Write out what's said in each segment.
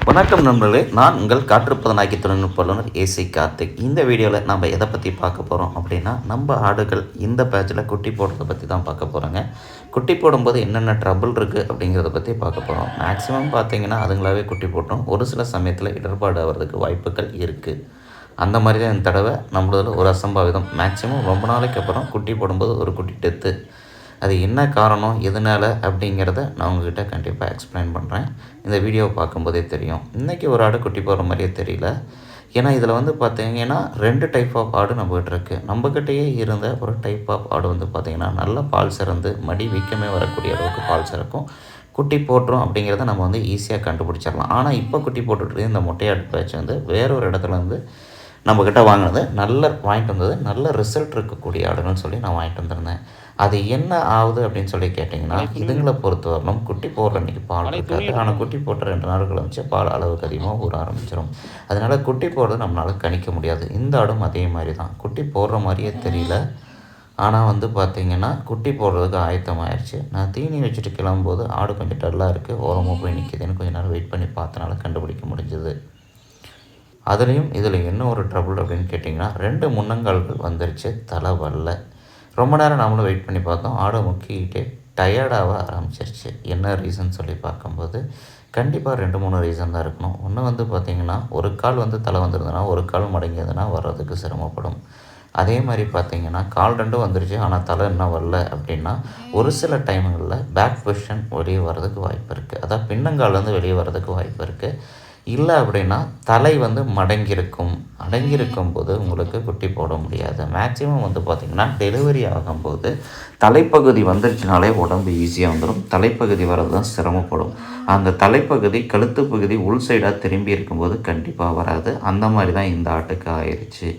வணக்கம் நண்பர்களே, நான் உங்கள் காற்றுப்பதனாக்கி தொழில்நுட்ப வல்லுநர் ஏசி கார்த்திக். இந்த வீடியோவில் நம்ம எதை பற்றி பார்க்க போகிறோம் அப்படின்னா, நம்ம ஆடுகள் இந்த பேட்சில் குட்டி போடுறத பற்றி தான் பார்க்க போகிறோங்க. குட்டி போடும்போது என்னென்ன ட்ரபிள் இருக்குது அப்படிங்கிறத பற்றி பார்க்க போகிறோம். மேக்ஸிமம் பார்த்திங்கன்னா அதுங்களாவே குட்டி போட்டோம். ஒரு சில சமயத்தில் இடர்பாடு ஆகிறதுக்கு வாய்ப்புகள் இருக்குது. அந்த மாதிரி தான் இந்த தடவை நம்மளதில் ஒரு அசம்பாவிதம். மேக்ஸிமம் ரொம்ப நாளைக்கு அப்புறம் குட்டி போடும்போது ஒரு குட்டி டெத்து. அது என்ன காரணம், எதனால் அப்படிங்கிறத நான் உங்கள்கிட்ட கண்டிப்பாக எக்ஸ்பிளைன் பண்ணுறேன். இந்த வீடியோவை பார்க்கும்போதே தெரியும். இன்றைக்கி ஒரு ஆடு குட்டி போடுற மாதிரியே தெரியல. ஏன்னா இதில் வந்து பார்த்திங்கன்னா 2 டைப் ஆஃப் ஆடு நம்மகிட்ட இருக்குது. நம்மக்கிட்டேயே இருந்த ஒரு டைப் ஆஃப் ஆடு வந்து பார்த்திங்கன்னா நல்ல பால் சிறந்து மடி வீக்கமே வரக்கூடிய அளவுக்கு பால் சிறக்கும். குட்டி போட்டுரும் அப்படிங்கிறத நம்ம வந்து ஈஸியாக கண்டுபிடிச்சிடலாம். ஆனால் இப்போ குட்டி போட்டுட்டு இந்த மொட்டையாடு பேட்ச் வந்து வேற ஒரு இடத்துல வந்து நம்மக்கிட்ட வாங்கினது வாங்கிட்டு வந்தது நல்ல ரிசல்ட் இருக்கக்கூடிய ஆடுகள்னு சொல்லி நான் வாங்கிட்டு வந்திருந்தேன். அது என்ன ஆகுது அப்படின்னு சொல்லி கேட்டிங்கன்னா, இதுங்களை பொறுத்தவரையிலும் குட்டி போடுற அன்றைக்கி பால் இருக்காது. ஆனால் குட்டி போட்ட 2 நாட்கள் வச்சு பால் அளவுக்கு அதிகமாக ஊற ஆரம்பிச்சிடும். அதனால் குட்டி போடுறது நம்மளால் கணிக்க முடியாது. இந்த ஆடும் அதே மாதிரி தான். குட்டி போடுற மாதிரியே தெரியல. ஆனால் வந்து பார்த்திங்கன்னா குட்டி போடுறதுக்கு ஆயத்தமாகிடுச்சு. நான் தீனி வச்சுட்டு கிளம்பும்போது ஆடு கொஞ்சம் டல்லாக இருக்குது, ஓரமாக போய் நிற்கிதுன்னு கொஞ்சம் நேரம் வெயிட் பண்ணி பார்த்தனால கண்டுபிடிக்க முடிஞ்சது. அதுலேயும் இதில் என்ன ஒரு ட்ரபுள் அப்படின்னு கேட்டிங்கன்னா, 2 முன்னங்கால்கள் வந்துருச்சு, தலை வரல. ரொம்ப நேரம் நாமளும் வெயிட் பண்ணி பார்த்தோம். ஆடை முக்கிக்கிட்டே டயர்டாக ஆரம்பிச்சிருச்சு. என்ன ரீசன் சொல்லி பார்க்கும்போது கண்டிப்பாக 2-3 ரீசன் தான் இருக்கணும். ஒன்று வந்து பார்த்திங்கன்னா, ஒரு கால் வந்து தலை வந்துருந்ததுன்னா ஒரு கால் மடங்கியதுன்னா வர்றதுக்கு சிரமப்படும். அதே மாதிரி பார்த்திங்கன்னா கால் 2 வந்துருச்சு ஆனால் தலை இன்னும் வரல அப்படின்னா ஒரு சில டைமுகளில் பேக் பொசிஷன் வெளியே வர்றதுக்கு வாய்ப்பு இருக்குது. அதாவது பின்னங்கால் வந்து வெளியே வர்றதுக்கு வாய்ப்பு இருக்குது. இல்லை அப்படின்னா தலை வந்து அடங்கியிருக்கும் போது உங்களுக்கு குட்டி போட முடியாது. மேக்ஸிமம் வந்து பார்த்திங்கன்னா டெலிவரி ஆகும்போது தலைப்பகுதி வந்துருச்சுனாலே உடம்பு ஈஸியாக வந்துடும். தலைப்பகுதி வர்றது தான் சிரமப்படும். அந்த தலைப்பகுதி கழுத்து பகுதி உள் சைடாக திரும்பி இருக்கும்போது கண்டிப்பாக வராது. அந்த மாதிரி தான் இந்த ஆட்டுக்கு ஆயிடுச்சு.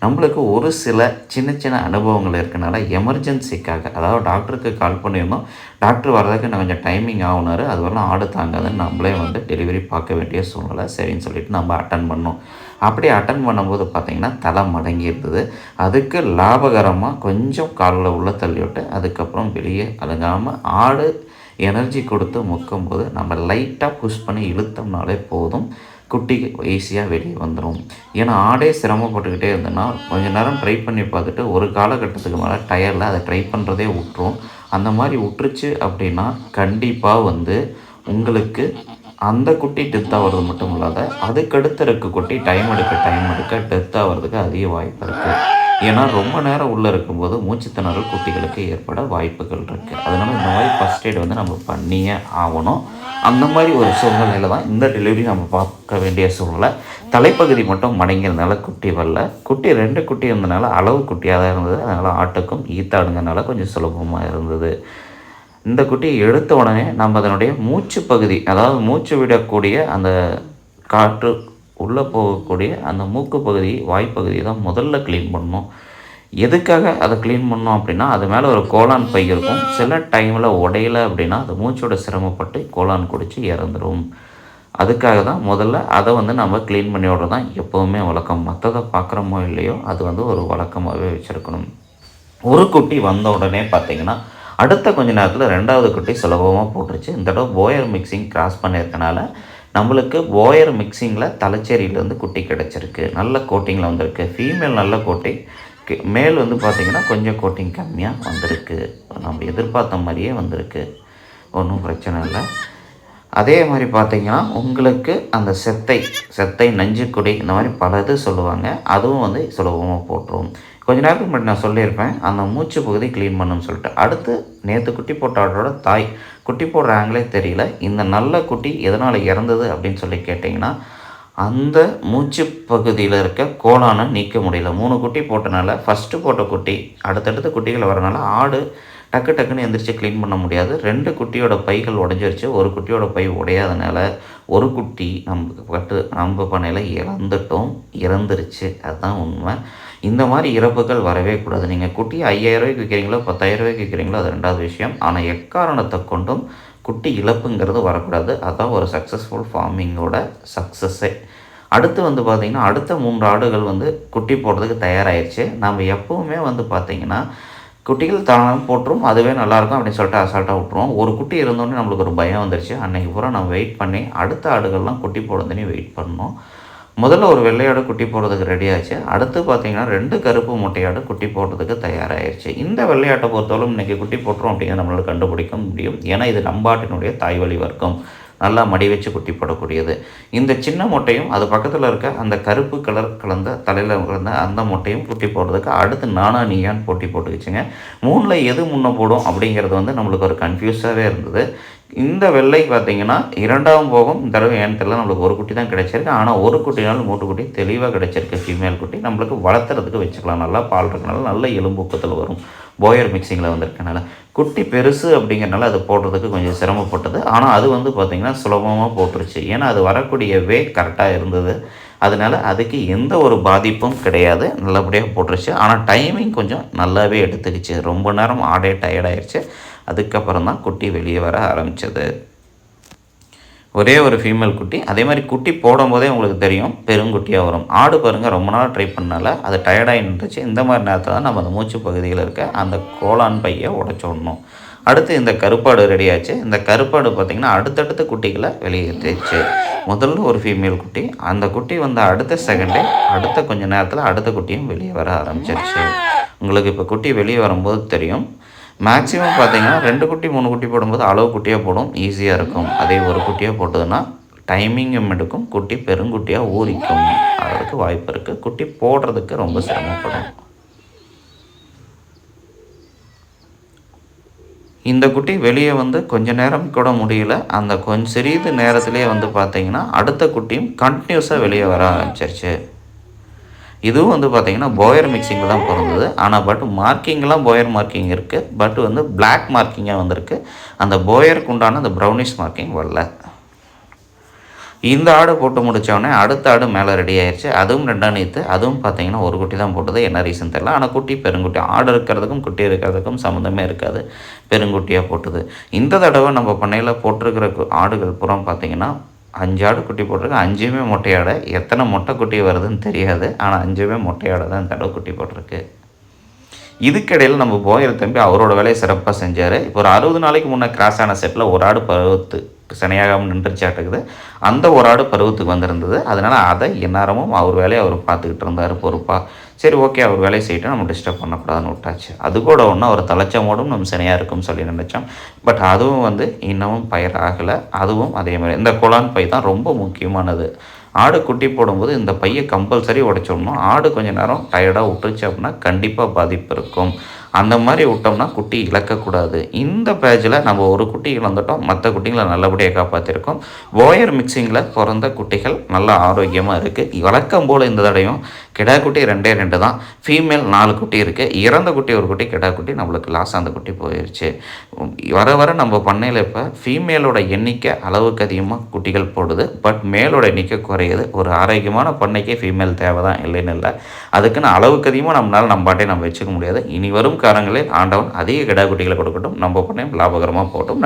நம்மளுக்கு ஒரு சில சின்ன அனுபவங்கள் இருக்கனால எமர்ஜென்சிக்காக, அதாவது டாக்டருக்கு கால் பண்ணியிருந்தோம். டாக்டர் வர்றதுக்கு நான் கொஞ்சம் டைமிங் ஆகுனார். அது வரலாம் ஆடு தாங்காதுன்னு நம்மளே வந்து டெலிவரி பார்க்க வேண்டிய சூழ்நிலை. சரின்னு சொல்லிட்டு நம்ம அட்டன் பண்ணோம். அப்படி அட்டன் பண்ணும்போது பார்த்திங்கன்னா தலை மடங்கி இருந்தது. அதுக்கு லாபகரமாக கொஞ்சம் காலில் உள்ள தள்ளிவிட்டு அதுக்கப்புறம் வெளியே அழுகாமல் ஆடு எனர்ஜி கொடுத்து முக்கும்போது நம்ம லைட்டாக புஷ் பண்ணி இழுத்தோம்னாலே போதும், குட்டி ஈஸியாக வெளியே வந்துடும். ஏன்னா ஆடே சிரமப்பட்டுக்கிட்டே இருந்ததுன்னா கொஞ்சம் நேரம் ட்ரை பண்ணி பார்த்துட்டு ஒரு காலகட்டத்துக்கு மேலே டயரில் அதை ட்ரை பண்ணுறதே விட்டுரும். அந்த மாதிரி விட்டுருச்சு அப்படின்னா கண்டிப்பாக வந்து உங்களுக்கு அந்த குட்டி டெத் ஆகிறது மட்டும் இல்லாத அதுக்கடுத்து இருக்க குட்டி டைம் எடுக்க டெத் ஆகிறதுக்கு அதிக வாய்ப்பு இருக்குது. ஏன்னா ரொம்ப நேரம் உள்ளே இருக்கும்போது மூச்சுத்திணறல் குட்டிகளுக்கு ஏற்பட வாய்ப்புகள் இருக்குது. அதனால் இந்த மாதிரி ஃபஸ்ட் எய்ட் வந்து நம்ம பண்ணியே ஆகணும். அந்த மாதிரி ஒரு சூழ்நிலையில் தான் இந்த டெலிவரி நம்ம பார்க்க வேண்டிய சூழ்நிலை. தலைப்பகுதி மட்டும் மடங்கிறதுனால குட்டி வரல. குட்டி 2 குட்டி இருந்ததுனால அளவு குட்டியாக தான் இருந்தது. அதனால் ஆட்டுக்கும் ஈத்தாடுங்கனால கொஞ்சம் சுலபமாக இருந்தது. இந்த குட்டியை எடுத்த உடனே நம்ம அதனுடைய மூச்சு பகுதி, அதாவது மூச்சு விடக்கூடிய அந்த காற்று உள்ளே போகக்கூடிய அந்த மூக்கு பகுதி, வாய்ப்பகுதியை தான் முதல்ல க்ளீன் பண்ணணும். எதுக்காக அதை க்ளீன் பண்ணோம் அப்படின்னா, அது மேலே ஒரு கோலான் பை இருக்கும். சில டைமில் உடையலை அப்படின்னா அது மூச்சோட சிரமப்பட்டு கோலான் குடித்து இறந்துடும். அதுக்காக தான் முதல்ல அதை வந்து நம்ம க்ளீன் பண்ணி விட்றது தான் எப்போவுமே வழக்கம். மற்றதை பார்க்குறோமோ இல்லையோ அது வந்து ஒரு வழக்கமாகவே வச்சுருக்கணும். ஒரு குட்டி வந்த உடனே பார்த்திங்கன்னா அடுத்த கொஞ்ச நேரத்தில் 2வது குட்டி சுலபமாக போட்டுருச்சு. இந்த தடவை போயர் மிக்சிங் கிராஸ் பண்ணியிருக்கனால நம்மளுக்கு போயர் மிக்சிங்கில் தலைச்சேரியிலேருந்து குட்டி கிடச்சிருக்கு. நல்ல கோட்டிங்கில் வந்திருக்கு. ஃபீமேல் நல்ல கோட்டிங், மேல் வந்து பார்த்திங்கன்னா கொஞ்சம் கோட்டிங் கம்மியாக வந்திருக்கு. நம்ம எதிர்பார்த்த மாதிரியே வந்திருக்கு, ஒன்றும் பிரச்சனை இல்லை. அதே மாதிரி பார்த்திங்கன்னா உங்களுக்கு அந்த செத்தை நஞ்சுக்குடி இந்த மாதிரி பல இது சொல்லுவாங்க. அதுவும் வந்து சுலபமாக போட்டுரும். கொஞ்ச நேரத்துக்கு முன்னாடி நான் சொல்லியிருப்பேன் அந்த மூச்சு பகுதி க்ளீன் பண்ணணும்னு சொல்லிட்டு. அடுத்து நேற்று குட்டி போட்ட ஆடோட தாய் குட்டி போடுற ஆங்களே தெரியல. இந்த நல்ல குட்டி எதனால் இறந்தது அப்படின்னு சொல்லி கேட்டிங்கன்னா, அந்த மூச்சு பகுதியில் இருக்க கோலானை நீக்க முடியல. 3 குட்டி போட்டனால ஃபஸ்ட்டு போட்ட குட்டி அடுத்தடுத்து குட்டிகள் வரனால ஆடு டக்குன்னு எந்திரிச்சு க்ளீன் பண்ண முடியாது. 2 குட்டியோட பைகள் உடஞ்சிருச்சு. ஒரு குட்டியோட பை உடையாதனால ஒரு குட்டி நம்ம பண்ணையில் இறந்துருச்சு. அதுதான் உண்மை. இந்த மாதிரி இறப்புகள் வரவே கூடாது. நீங்கள் குட்டி 5000 விற்கிறீங்களோ 10,000 விற்கிறீங்களோ அது 2வது விஷயம். ஆனால் எக்காரணத்தை கொண்டும் குட்டி இழப்புங்கிறது வரக்கூடாது. அதுதான் ஒரு சக்ஸஸ்ஃபுல் ஃபார்மிங்கோட சக்ஸஸ்ஸே. அடுத்து வந்து பார்த்திங்கன்னா அடுத்த 3 ஆடுகள் வந்து குட்டி போடுறதுக்கு தயாராகிடுச்சு. நம்ம எப்போவுமே வந்து பார்த்திங்கன்னா குட்டிகள் தானாக போட்டுரும், அதுவே நல்லாயிருக்கும் அப்படின்னு சொல்லிட்டு அசால்ட்டாக விட்ருவோம். ஒரு குட்டி இருந்தோடனே நம்மளுக்கு ஒரு பயம் வந்துருச்சு. அன்றைக்கி பூரா நம்ம வெயிட் பண்ணி அடுத்த ஆடுகள்லாம் குட்டி போடுறதுனே வெயிட் பண்ணோம். முதல்ல ஒரு வெள்ளையாடு குட்டி போடுறதுக்கு ரெடி ஆச்சு. அடுத்து பார்த்தீங்கன்னா 2 கருப்பு முட்டையாடு குட்டி போடுறதுக்கு தயாராகிடுச்சு. இந்த வெள்ளையாட்டை பொறுத்தவரை இன்றைக்கி குட்டி போட்டுரும் அப்படிங்கிறத நம்மளால் கண்டுபிடிக்க முடியும். ஏன்னா இது நம்பாட்டினுடைய தாய்வழி வர்க்கம், நல்லா மடி வச்சு குட்டி போடக்கூடியது. இந்த சின்ன முட்டையும் அது பக்கத்தில் இருக்க அந்த கருப்பு கலர் கலந்த தலையில் கலந்த அந்த முட்டையும் குட்டி போடுறதுக்கு அடுத்து நானா நீயான்னு போட்டி போட்டுக்கிச்சுங்க. 3ல் எது முன்னே போடும் அப்படிங்கிறது வந்து நம்மளுக்கு ஒரு கன்ஃபியூஸாகவே இருந்தது. இந்த வெள்ளை பார்த்தீங்கன்னா 2ஆம் போகம். இந்த தடவை ஏன்னு தெரியல, நம்மளுக்கு ஒரு குட்டி தான் கிடைச்சிருக்கு. ஆனால் ஒரு குட்டினாலும் 3 குட்டி தெளிவாக கிடைச்சிருக்கு. ஃபீமேல் குட்டி நம்மளுக்கு வளர்த்துறதுக்கு வச்சுக்கலாம். நல்லா பால் இருக்கனால நல்ல எலும்பூக்கத்தில் வரும். போயர் மிக்சிங்கில் வந்திருக்கனால குட்டி பெருசு அப்படிங்கிறனால அது போடுறதுக்கு கொஞ்சம் சிரமப்பட்டது. ஆனால் அது வந்து பார்த்திங்கன்னா சுலபமாக போட்டுருச்சு. ஏன்னா அது வரக்கூடிய வே கரெக்டாக இருந்தது. அதனால் அதுக்கு எந்த ஒரு பாதிப்பும் கிடையாது, நல்லபடியாக போட்டுருச்சு. ஆனால் டைமிங் கொஞ்சம் நல்லாவே எடுத்துக்கிச்சு. ரொம்ப நேரம் ஆடே டயர்டாயிடுச்சு. அதுக்கப்புறம் தான் குட்டி வெளியே வர ஆரம்பித்தது. ஒரே ஒரு ஃபீமேல் குட்டி. அதே மாதிரி குட்டி போடும்போதே உங்களுக்கு தெரியும் பெருங்குட்டியாக வரும். ஆடு பாருங்கள் ரொம்ப நாள் ட்ரை பண்ணனால அது டயர்டாகி நின்றுச்சு. இந்த மாதிரி நேரத்தில் தான் நம்ம அந்த மூச்சு பகுதியில் இருக்க அந்த கோலான் பையை உடச்சி விடணும். அடுத்து இந்த கருப்பாடு ரெடியாச்சு. இந்த கருப்பாடு பார்த்திங்கன்னா அடுத்தடுத்த குட்டிகளை வெளியேற்றிச்சு. முதல்ல ஒரு ஃபீமேல் குட்டி, அந்த குட்டி வந்து அடுத்த செகண்டே அடுத்த கொஞ்சம் நேரத்தில் அடுத்த குட்டியும் வெளியே வர ஆரம்பிச்சிருச்சு. உங்களுக்கு இப்போ குட்டி வெளியே வரும்போது தெரியும். மேக்ஸிமம் பார்த்தீங்கன்னா 2 குட்டி 3 குட்டி போடும்போது அளவு குட்டியாக போடும், ஈஸியாக இருக்கும். அதே ஒரு குட்டியாக போட்டதுன்னா டைமிங்கும் எடுக்கும், குட்டி பெருங்குட்டியாக ஊறிக்கும். அதற்கு வாய்ப்பு இருக்குது. குட்டி போடுறதுக்கு ரொம்ப சிரமப்படும். இந்த குட்டி வெளியே வந்து கொஞ்ச நேரம் கூட முடியல. அந்த கொஞ்சம் சிறிது நேரத்திலே வந்து பார்த்திங்கன்னா அடுத்த குட்டியும் கண்டினியூஸாக வெளியே வர ஆரம்பிச்சிருச்சு. இதுவும் வந்து பார்த்திங்கன்னா போயர் மிக்சிங்கில் தான் பிறந்தது. ஆனால் மார்க்கிங்லாம் போயர் மார்க்கிங் இருக்குது. வந்து பிளாக் மார்க்கிங்காக வந்திருக்கு. அந்த போயருக்கு உண்டான அந்த ப்ரௌனிஷ் மார்க்கிங் வரல. இந்த ஆடு போட்டு முடித்தோடனே அடுத்த ஆடு மேலே ரெடி ஆயிடுச்சு. அதுவும் 2ஆம் நீத்து. அதுவும் பார்த்திங்கன்னா ஒரு குட்டி தான் போட்டது. என்ன ரீசன் தெரியல. ஆனால் குட்டி பெருங்குட்டி. ஆடு இருக்கிறதுக்கும் குட்டி இருக்கிறதுக்கும் சம்மந்தமே இருக்காது. பெருங்குட்டியாக போட்டது. இந்த தடவை நம்ம பண்ணையில் போட்டிருக்கிற ஆடுகள் புறம் பார்த்திங்கன்னா 5 ஆடு குட்டி போட்டிருக்கு. 5மே மொட்டையாடை. எத்தனை மொட்டை குட்டி வருதுன்னு தெரியாது. ஆனால் 5மே மொட்டையாடை தான் இந்த தடவை குட்டி போட்டிருக்கு. இதுக்கிடையில் நம்ம போயர் தம்பி அவரோட வேலையை சிறப்பாக செஞ்சார். இப்போ ஒரு 60 நாளைக்கு முன்னே கிராஸ் ஆன செட்டில் ஒரு ஆடு பருவத்து சனியாகாமல் நின்றுச்சாட்டுக்குது. அந்த ஒரு ஆடு பருவத்துக்கு வந்திருந்தது. அதனால் அதை எந்நேரமும் அவர் வேலையை அவர் பார்த்துக்கிட்டு இருந்தார் பொறுப்பாக. சரி ஓகே, அவர் வேலையை செய்யிட்டு நம்ம டிஸ்டர்ப் பண்ணக்கூடாதுன்னு விட்டாச்சு. அது கூட ஒன்று அவர் தலைச்சமோடும் நம்ம சனியாக இருக்கும்னு சொல்லி நினச்சோம். அதுவும் வந்து இன்னமும் பயிர் ஆகலை. அதுவும் அதே மாதிரி இந்த குளான் பை தான் ரொம்ப முக்கியமானது. ஆடு குட்டி போடும்போது இந்த பையை கம்பல்சரி உடைச்சிடணும். ஆடு கொஞ்சம் நேரம் டயர்டாக விட்டுருச்சு அப்படின்னா கண்டிப்பாக பாதிப்பு இருக்கும். அந்த மாதிரி விட்டோம்னா குட்டி இழக்கக்கூடாது. இந்த பேட்சில் நம்ம ஒரு குட்டி இழந்துட்டோம், மற்ற குட்டிகளை நல்லபடியாக காப்பாற்றிருக்கோம். போயர் மிக்சிங்கில் பிறந்த குட்டிகள் நல்லா ஆரோக்கியமாக இருக்குது. வழக்கம் போல் இந்த தடையும் கிடா குட்டி 2 தான். ஃபீமேல் 4 குட்டி இருக்குது. இறந்த குட்டி ஒரு குட்டி, கிடா குட்டி நம்மளுக்கு லாஸ் அந்த குட்டி போயிடுச்சு. வர நம்ம பண்ணையில் இப்போ ஃபீமேலோட எண்ணிக்கை அளவுக்கு அதிகமாக குட்டிகள் போடுது. மேலோட எண்ணிக்கை குறையுது. ஒரு ஆரோக்கியமான பண்ணைக்கே ஃபீமேல் தேவை தான், இல்லைன்னு இல்லை. அதுக்குன்னு அளவுக்கு அதிகமாக நம்மளால் நம்ம பாட்டை நம்ம வச்சுக்க முடியாது. இனி வரும் காலங்களில் ஆண்டவன் அதிக கிடா குட்டிகளை கொடுக்கட்டும். நம்ம பண்ணையும் லாபகரமாக போட்டும்.